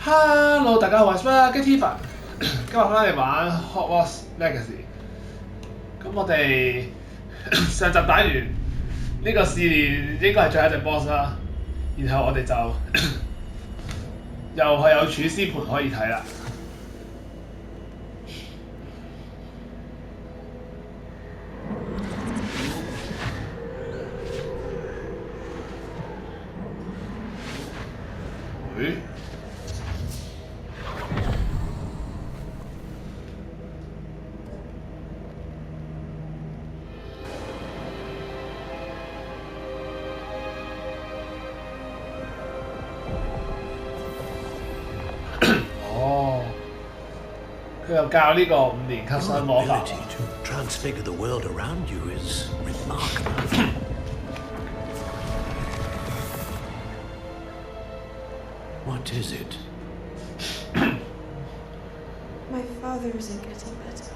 Hello，大家好，我係 Spaghetti， 今日翻嚟玩 Hogwarts Legacy。咁我哋上集打完呢個試練，應該係最後一隻 boss 啦。然後我哋就又係有儲屍盤可以睇啦。誒？佢又教呢個5年級生魔法。To transfigure the world around you is remarkable. What is it? My father isn't getting better.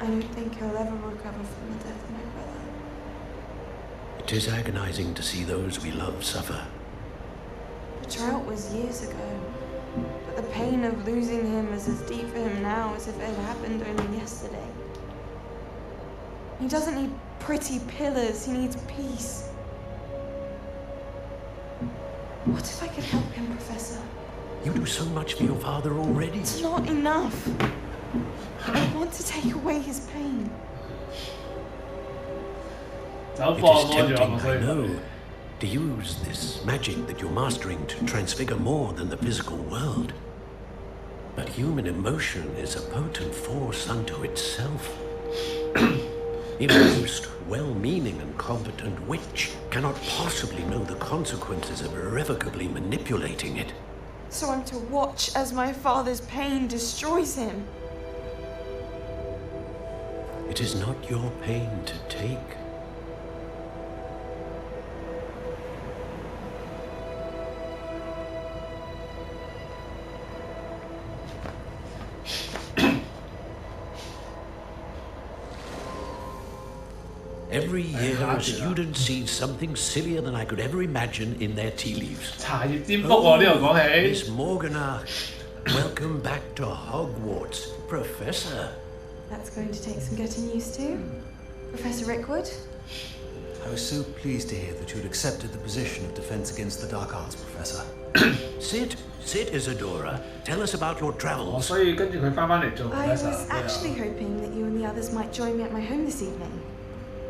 I don't think he'll ever recover from the death of my brother. It is agonizing to see those we love suffer. The drought was years ago, but the pain of losing him is as deep for him now as if it had happened only yesterday. He doesn't need pretty pillars, he needs peace. What if I could help him, Professor? You do so much for your father already. It's not enough. I want to take away his pain. It is tempting, I know, to use this magic that you're mastering to transfigure more than the physical world. But human emotion is a potent force unto itself. Even the most well-meaning and competent witch cannot possibly know the consequences of irrevocably manipulating it. So I'm to watch as my father's pain destroys him. It is not your pain to take. Every year, a student sees something sillier than I could ever imagine in their tea leaves. Miss Morgana, welcome back to Hogwarts, Professor. That's going to take some getting used to. Professor Rickwood? I was so pleased to hear that you'd accepted the position of Defense Against the Dark Arts, Professor. Sit, Isadora. Tell us about your travels. I was actually hoping that you and the others might join me at my home this evening.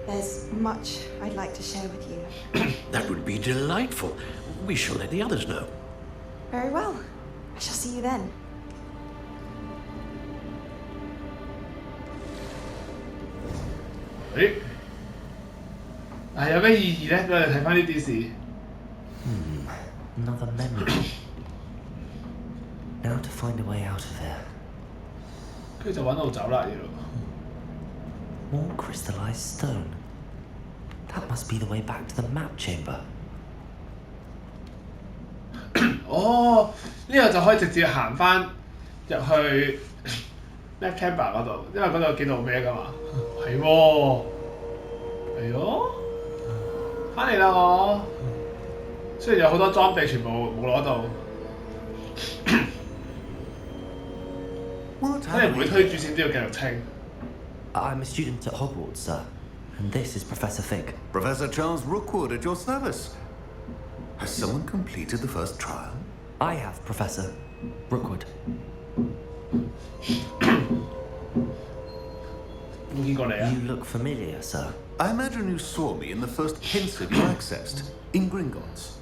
There's much I'd like to share with you. That would be delightful. We shall let the others know. Very well. I shall see you then. Another memory. Now to find a way out of here. More crystallized stone. That must be the way back to the map chamber. 哦，呢個就可以直接行翻入去 map chamber 嗰度，因為嗰度見到咩㗎嘛？係喎，係咯，翻嚟啦我。雖然有好多裝備全部冇攞到，真係唔會推住線都要繼續清。I'm a student at Hogwarts, sir, and this is Professor Fig. Professor Charles Rookwood at your service. Has someone completed the first trial? I have, Professor Rookwood. You look familiar, sir. I imagine you saw me in the first pensive you accessed, in Gringotts.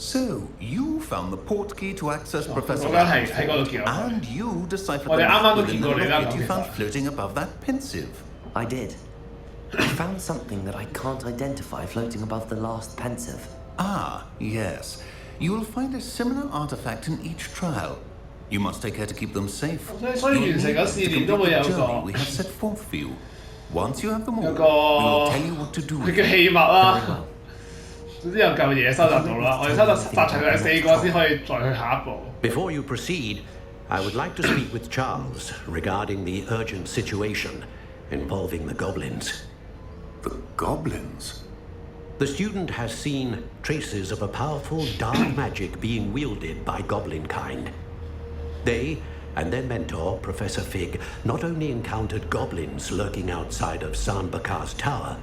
So, you found the portkey to access Professor Rookwood, and you deciphered the map within the locket you found floating above that pensive. I did. I found something that I can't identify floating above the last pensive. Ah, yes. You will find a similar artifact in each trial. You must take care to keep them safe. You will need them to complete the journey we have set forth for you. Once you have them all, we will tell you what to do with them. Very well. 總之有嚿嘢收集到啦，我哋收集齊佢哋4個先可以再去下一步。Before you proceed, I would like to speak with Charles regarding the urgent situation involving the goblins. The goblins? The student has seen traces of a powerful dark magic being wielded by goblin kind. They and their mentor, Professor Fig, not only encountered goblins lurking outside of San Bakar's tower,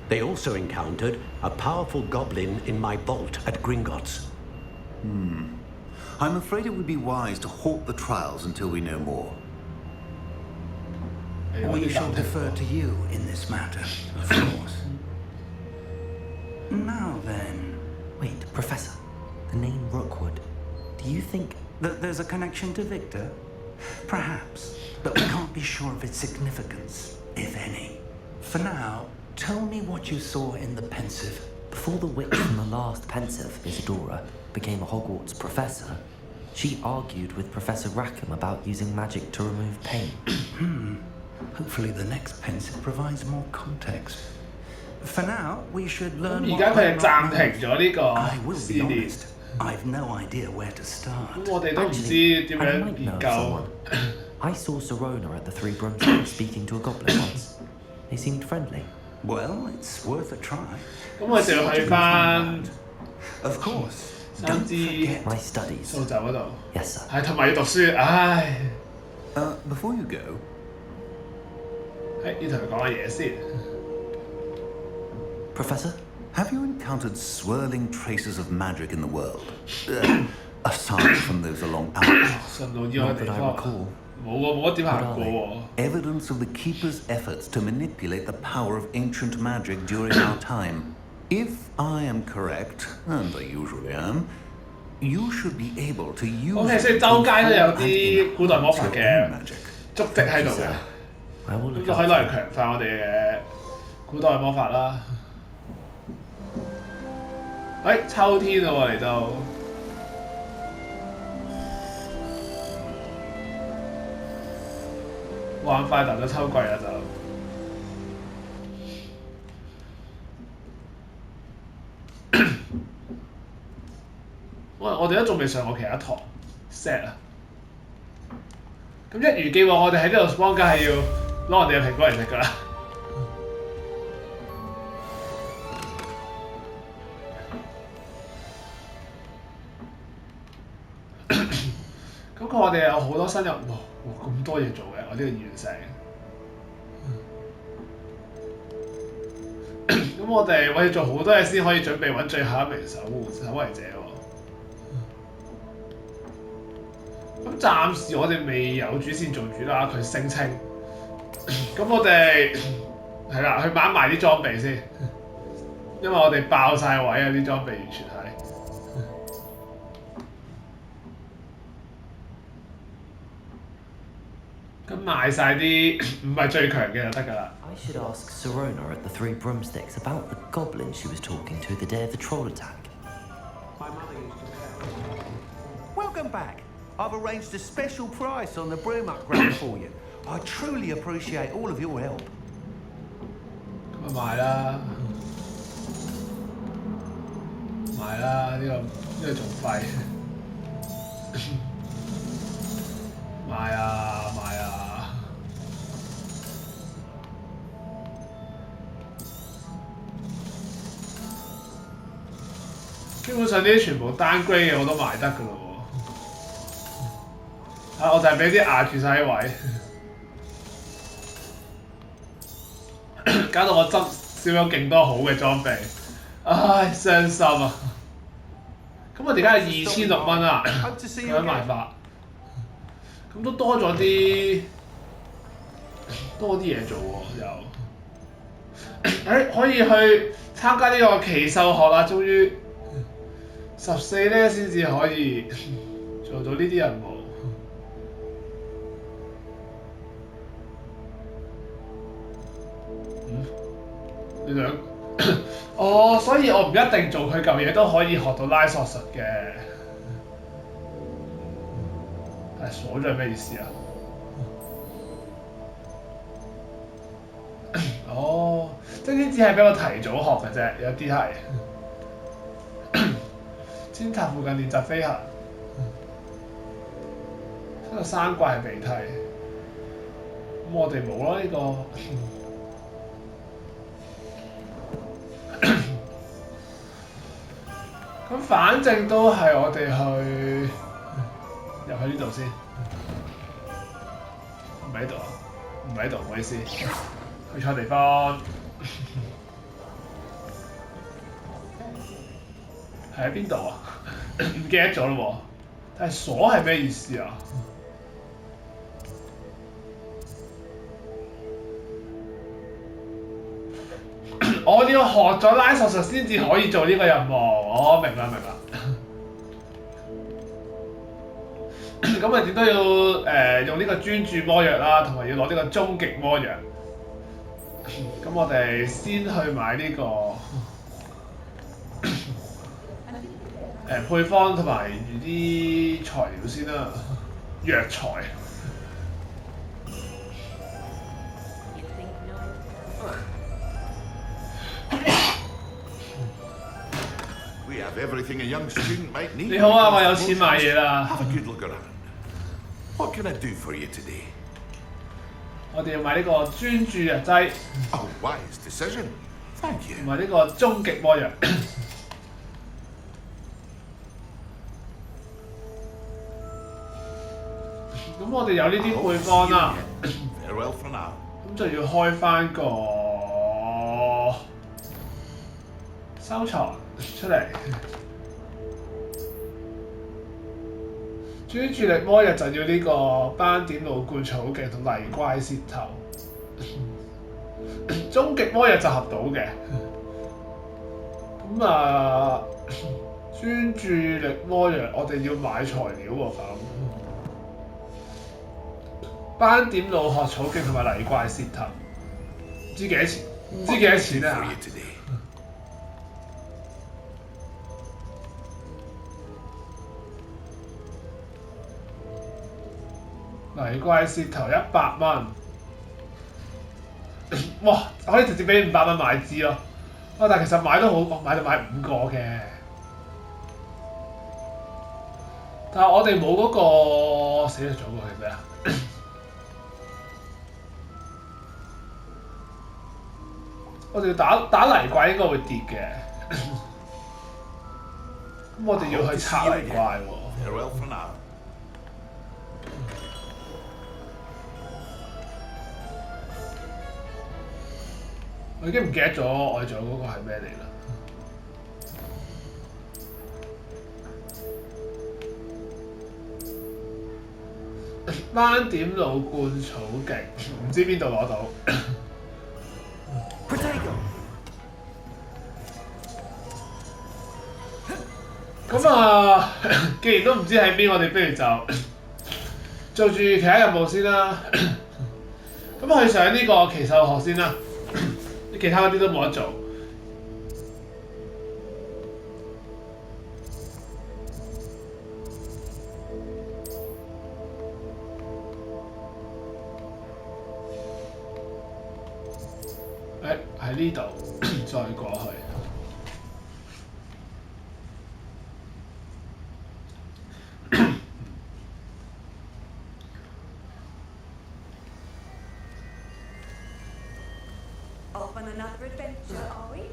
they also encountered a powerful goblin in my vault at Gringotts. I'm afraid it would be wise to halt the trials until we know more. We shall defer to you in this matter, of course. Now then. Wait, Professor. The name Rookwood. Do you think that there's a connection to Victor? Perhaps, but we can't be sure of its significance, if any. For now, tell me what you saw in the pensive. Before the witch from the last pensive, Isadora, became a Hogwarts professor, she argued with Professor Rackham about using magic to remove pain. Hopefully the next pensive provides more context. For now, we should learn 而家佢係暫停咗呢個 I will be CD。 honest, I've no idea where to start. 咁我哋都唔知點 I 樣 might 研 know 究。 someone. I saw Serona at the Three Broomsticks speaking to a goblin once. They seemed friendly. Well, it's worth a try. 咁我就要去翻 Of course. 三支 My studies. 掃帚嗰度。 Yes, sir. 係同埋要讀書，唉。 Before you go, 要同佢講下嘢先。 Professor? have you encountered swirling traces of magic in the world? Aside from those along our 順路要嘅地 Not that I 方。 recall. 冇喎，冇乜點行過喎。 evidence of the Keeper's efforts to manipulate the power of ancient magic during our time. If I am correct, and I usually am, you should be able to use OK， 所以 it 周街都有 to 啲古代魔法 enhance 嘅 your own magic. 足跡喺度嘅， I will 咁 look 就可以 out 攞 for 嚟 it. 強化我哋嘅古代魔法啦。秋天嘞喎嚟到。玩快踏咗秋季啦就。我哋都仲未上過其他堂 set 啊。咁一如既往，我哋喺呢度 spawn 梗係要攞我哋嘅蘋果嚟食㗎啦。咁我哋有好多新任務，咁多嘢做嘅，我呢度完成。咁我哋要做好多嘢先可以準備揾最後一名守衞者喎。咁暫時我哋未有主線做主啦，佢聲稱。咁我哋係啦，去買埋啲裝備先，因為我哋爆晒位啊！啲裝備完全係。咁賣晒啲唔係最強嘅就得㗎啦。 I should ask Serona at the Three Broomsticks about the goblin she was talking to the day of the troll attack. Welcome back. I've arranged a special price on the broom upgrade for you. I truly appreciate all of your help. 咁咪賣啦，賣啦！呢個仲廢，賣啊賣啊！基本上呢啲全部單 grade 嘅我都賣得㗎咯喎。我就係俾啲壓住晒啲位。搞到我少咗勁多好嘅裝備，唉，傷心啊！咁我哋而家係2600蚊啊，咁樣賣法，咁都多咗啲嘢做喎又，可以去參加呢個奇獸學啦，終於14呢先至可以做到呢啲任務。你兩哦，所以我唔一定做佢嚿嘢都可以學到拉索術嘅。係鎖咗係咩意思啊？哦，即係呢啲只係俾我提早學嘅啫，有啲係。尖塔附近練習飛行，呢個山怪係鼻涕，咁我哋冇啦呢個。咁反正都係我哋去入去呢度先，唔喺度啊，唔喺度，唔好意思，去錯地方。係喺邊度啊？唔記得咗咯喎。但係鎖係咩意思啊？我要學咗拉術先至可以做呢個任務。我明啦。咁啊點都要用呢個專注魔藥啦，同埋要攞呢個終極魔藥。咁我哋先去買呢個配方同埋啲材料先啦，藥材。你好啊，我有錢買嘢啦。What can I do for you today? 我哋要買呢個專注藥劑。A wise decision. Thank you. 同埋呢個終極魔藥。咁我哋有呢啲配方啦。咁就要開翻個收藏出嚟。專注力魔藥就要呢個斑點老灌草莖同泥怪舌頭。終極魔藥就合到嘅。咁啊，專注力魔藥我哋要買材料喎咁。斑點老殼草莖同埋泥怪舌頭，唔知幾多錢？唔知幾多錢啊？泥怪舌頭100蚊，哇！可以直接俾500蚊買支咯。但係其實買都好，買5個嘅。但係我哋冇嗰個死咗嗰個係咩啊？我哋打泥怪應該會跌嘅。咁我哋要去拆泥怪喎。我已經唔記得咗我哋仲有嗰個係咩嚟啦。斑點老灌草莖，唔知邊度攞到。咁啊，既然都唔知喺邊，我哋不如就做住其他任務先啦。咁去上呢個奇獸學先啦。其他嗰啲都冇得做。喺呢度再過去。On another adventure, are we?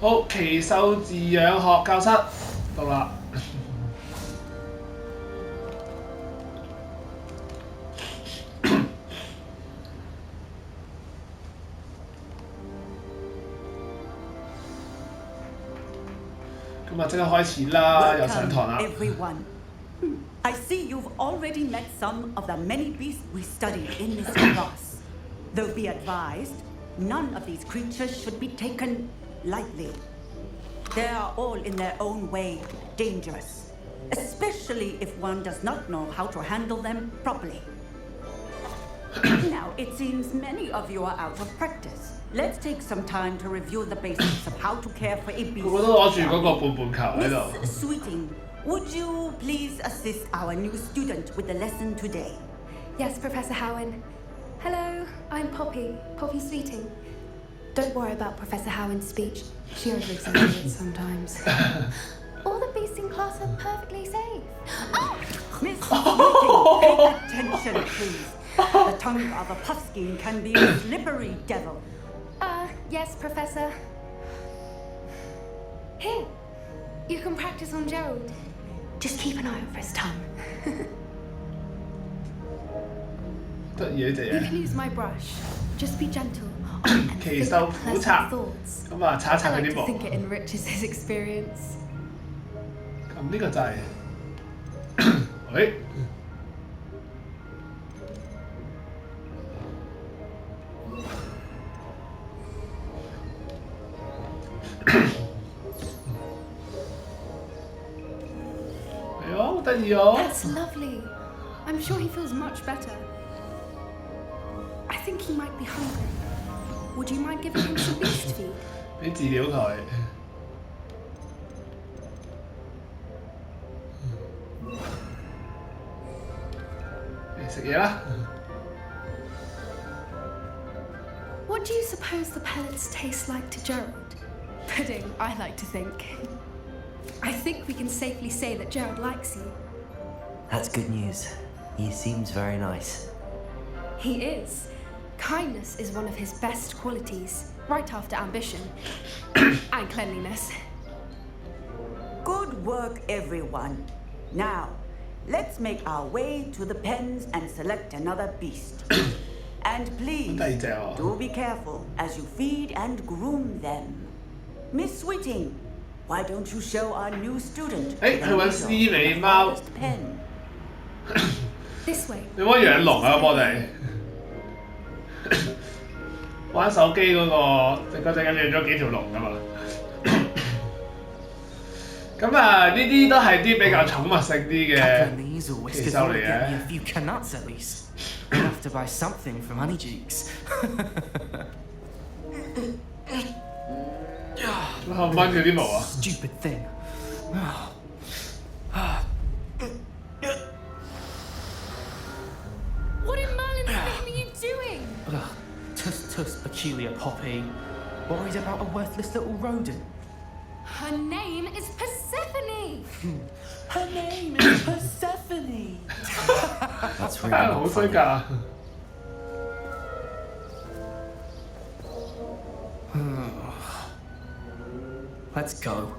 好，奇獸飼養學教室到啦。咁啊，即刻開始啦，又上堂啦。I see you've already met some of the many beasts we studied in this class. Though be advised, none of these creatures should be taken lightly. They are all in their own way dangerous, especially if one does not know how to handle them properly. Now, it seems many of you are out of practice. Let's take some time to review the basics of how to care for a beast. Miss Sweeting, would you please assist our new student with the lesson today? Yes, Professor Howen. Hello, I'm Poppy Sweeting. Don't worry about Professor Howen's speech. She over-exaggerates sometimes. All the beasts in class are perfectly safe. Oh! Miss Sweeting, pay attention, please. The tongue of a puffskein can be a slippery devil. Yes, Professor. Here, you can practice on Gerald. Just keep an eye out for his tongue. 得意呢隻 You 嘢。 can use my brush. Just be gentle. 奇獸虎冊，咁啊擦一擦 I 佢 like 啲 to 毛。 think it enriches his experience. 咁呢個就係，喂，係啊，好得意哦。 That's lovely. I'm sure he feels much better. I think he might be hungry. Would you mind giving him some beast feed? 俾飼料佢。嚟食嘢啦。 What do you suppose the pellets taste like to Gerald? Pudding, I like to think. I think we can safely say that Gerald likes you. That's good news. He seems very nice. He is. Kindness is one of his best qualities, right after ambition and cleanliness. Good work, everyone. Now, let's make our way to the pens and select another beast. And please, 第二隻喎。 do be careful as you feed and groom them. Miss Sweeting, why don't you show our new student 誒，去揾斯美貓。 pen? This way. 你可以養龍啊！咁我哋玩手機嗰個，嗰陣間養咗幾條龍噶嘛。咁啊，呢啲都係啲比較寵物性啲嘅 These or 奇 whiskers 獸 will 嚟 get me 嘅 a。few canuts at least. We'll have to buy something from Honeydukes. 哇！掹佢啲毛啊！ Stupid thing. What in Merlin's name are you doing? Ugh, tuss tuss, peculiar Poppy. Worried about a worthless little rodent. Her name is Persephone. Her name is Persephone. That's 真 really 係好 not 衰 funny. 㗎。 Let's go.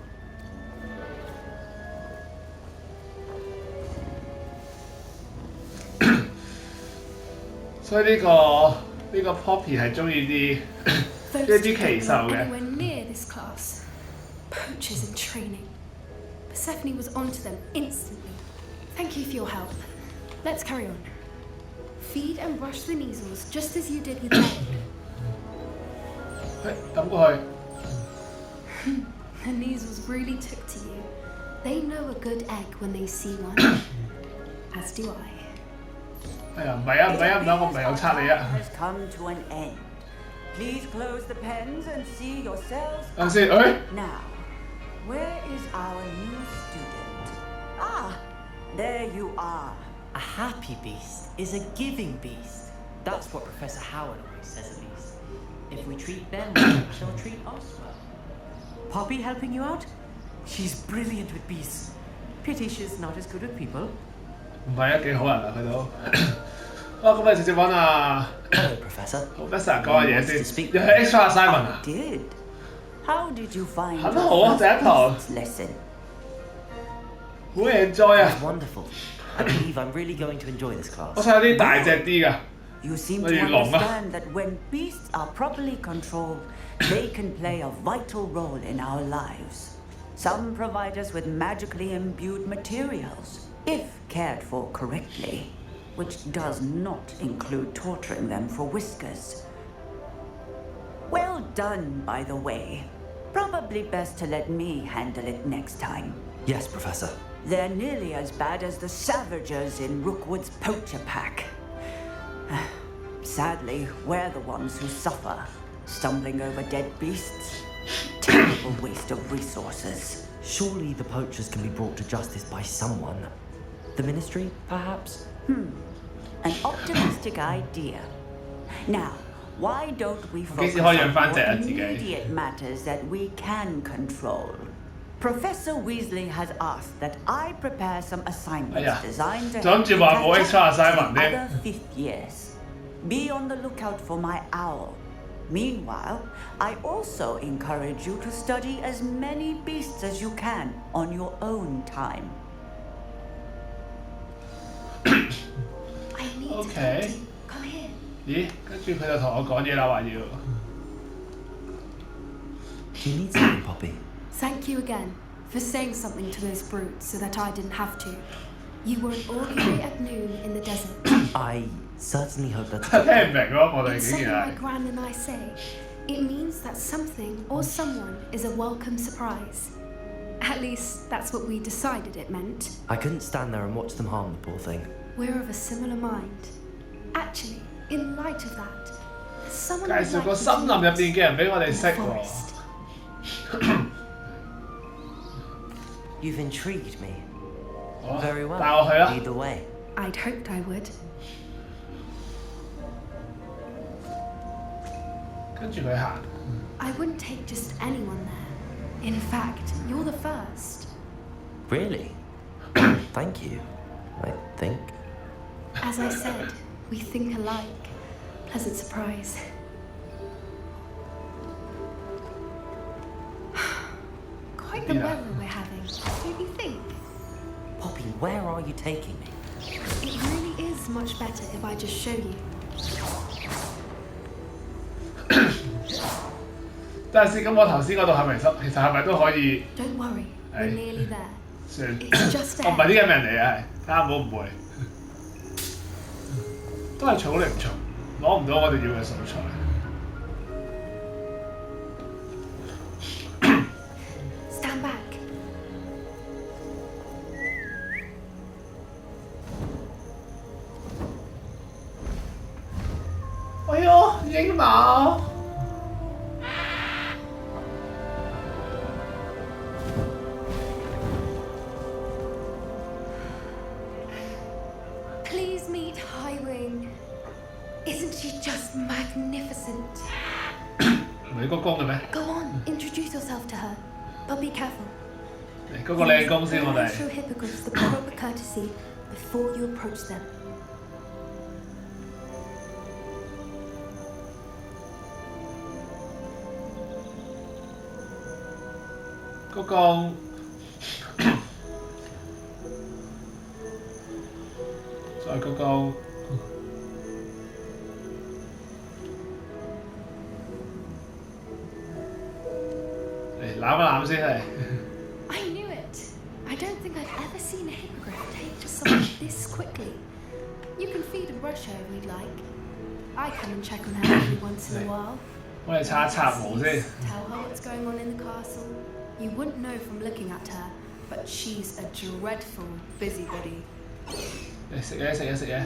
所以呢個 Poppy 係中意啲 Those 一啲 two 奇 don't 獸 belong 嘅。 anywhere near this class. Poachers in training. Persephone was onto them instantly. Thank you for your help. Let's carry on. Feed and brush the measles just as you did with Gerald. 抌過去。 The measles really took to you. They know a good egg when they see one. As do I. 哎呀，唔係啊，唔係啊，唔得，我唔係有測你啊。 Has come to an end. Please close the pens and see yourselves. 等陣先，誒， Now, where is our new student? Ah, there you are. A happy beast is a giving beast. That's what Professor Howard always says at least. If we treat them well, they'll treat us well. Poppy helping you out? She's brilliant with beasts. Pity she's not as good with people. 唔係啊，幾好人啊佢都。啊，咁我哋直接揾啊 Hello, Professor. Professor 講下嘢 To 先。 speak. 又係 extra assignment 啊？ Did. How did you find 很好啊，第一堂 first lesson? 好 enjoy 啊！ It's wonderful. I believe I'm really going to enjoy this 我 class. 想有啲大隻啲㗎。 You seem to 例如龍啊。 understand that when beasts are properly controlled, they can play a vital role in our lives. Some provide us with magically imbued materials, if cared for correctly, which does not include torturing them for whiskers. Well done, by the way. Probably best to let me handle it next time. Yes, Professor. They're nearly as bad as the Savagers in Rookwood's poacher pack. Sadly, we're the ones who suffer, stumbling over dead beasts. Terrible waste of resources. Surely the poachers can be brought to justice by someone. The Ministry, perhaps? An optimistic idea. Now, why don't we focus 幾時可以養 on 返隻啊 more 自己？ immediate matters that we can control? Professor Weasley has asked that I prepare some assignments 哎呀 designed to 仲諗住話冇 extra assignment 呢？ other fifth years. Be on the lookout for my owl. Meanwhile, I also encourage you to study as many beasts as you can on your own time. I need to talk to you. Come here. 咦？跟住佢就同我講嘢啦，話要。Do you need something, Poppy? Thank you again for saying something to those brutes so that I didn't have to. You were an augury at noon in the desert. I certainly hope that's 聽唔明咯，我哋 It's 竟 something 然 my 係。Gran and I say. It means that something or someone is a welcome surprise. At least that's what we decided it meant. I couldn't stand there and watch them harm the poor thing. We're of a similar mind. Actually, in light of that, someone 介 would 紹 like 個 you 森 to 林入 meet 邊嘅人俾我哋 in 識 the 喎。 forest. You've intrigued me. 好 Very well. 帶我去啦。 Either way. I'd hoped I would. 跟住佢行。 I wouldn't take just anyone there. In fact, you're the first. Really? Thank you, I think. As I said, we think alike. Pleasant surprise. Quite the Yeah. weather we're having, don't you think? Poppy, where are you taking me? It really is much better if I just show you. 等陣先，咁我頭先嗰度係咪其實係咪都可以？ Don't worry, we're Hey. nearly there. 算。 It's just 我唔係 ahead. 呢個人嚟嘅，係睇下唔好誤會。都係草靈蟲，攞唔到我哋要嘅素材。Stand back. 哎呦，鷹馬！ Please meet Highwing. Isn't she just magnificent? 唔係嗰公嘅咩？ Go on, introduce yourself to her. But be careful. 嚟嗰個靚公先，我 Always 哋。 show hippogriffs the proper courtesy before you approach them. 嗰個。再嗰個。嚟攬一攬先係。 I knew it. I don't think I've ever seen a hippogriff take to someone this quickly. You can feed and brush her if you'd like. I come and check on her every once in a while. 我哋擦一擦毛先。 Tell her what's going on in the castle. You wouldn't know from looking at her, but she's a dreadful busybody. 嚟食嘢食嘢食嘢。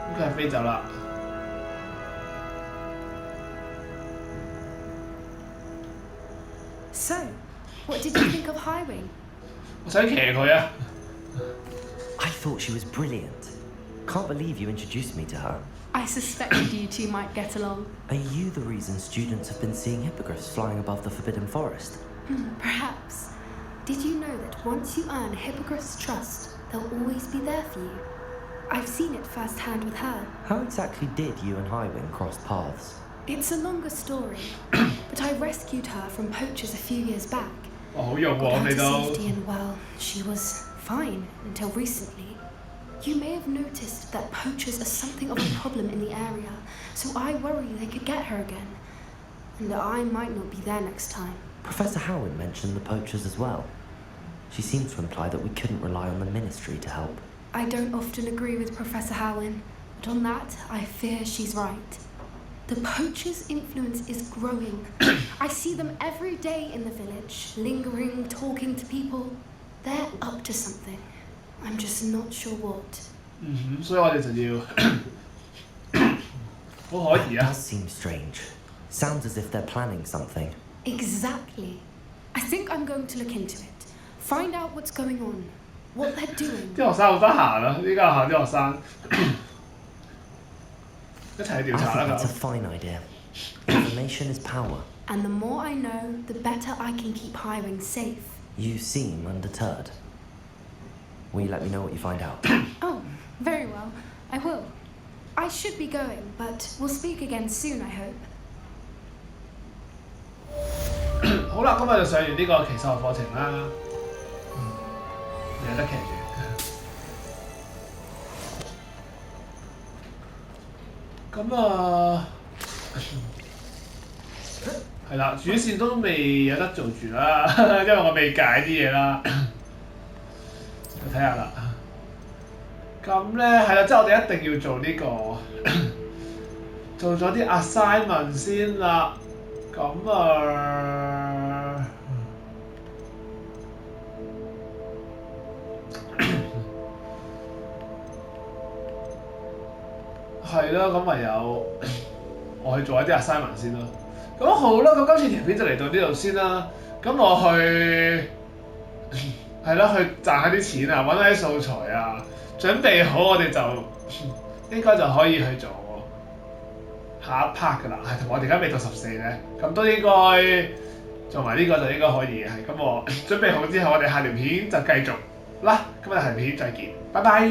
咁佢係飛走啦。 So, what did you think of Highwing? 我想騎佢啊！ I thought she was brilliant. Can't believe you introduced me to her. I suspected you two might get along. Are you the reason students have been seeing hippogriffs flying above the Forbidden Forest? Perhaps. Did you know that once you earn a hippogriff's trust, they'll always be there for you? I've seen it firsthand with her. How exactly did you and Highwing cross paths? It's a longer story, but I rescued her from poachers a few years back. 哇，好用喎！ Got 我 her 哋 to 都 safety and well, she was fine until recently. You may have noticed that poachers are something of a problem in the area, so I worry they could get her again. And that I might not be there next time. Professor Howard mentioned the poachers as well. She seemed to imply that we couldn't rely on the ministry to help. I don't often agree with Professor Howin, but on that, I fear she's right. The poachers' influence is growing. I see them every day in the village, lingering, talking to people. They're up to something. I'm just not sure what. 所以我哋就要好可疑 That 啊！ does seem strange. Sounds as if they're planning something. Exactly. I think I'm going to look into it. Find out what's going on, what they're doing. 啲學生好得閒啊！依家學校啲學生一齊去調查啦 That's a 咁。 fine idea. Information is power. And the more I know, the better I can keep hiring safe. You seem undeterred. Will you let me know what you find out? Oh, very well. I will. I should be going, but we'll speak again soon, I hope. 好啦，今日就上完呢個騎獸課程啦。有得騎住。咁啊，係啦，主線都未有得做住啦，因為我未解啲嘢啦。睇下啦。咁咧係啦，即係我哋一定要做呢、個，做咗啲 assignment 先啦。咁啊，係啦，咁唯有我去做一啲 assignment 先啦。咁好啦，咁今次條片就嚟到呢度先啦。咁我去係啦，去賺下啲錢啊，揾下啲素材啊，準備好我哋就應該就可以去做下一 part 㗎啦。係同我哋而家未到14咧，咁都應該做埋呢個就應該可以係。咁我準備好之後，我哋下條片就繼續啦。今日下條片再見，拜拜。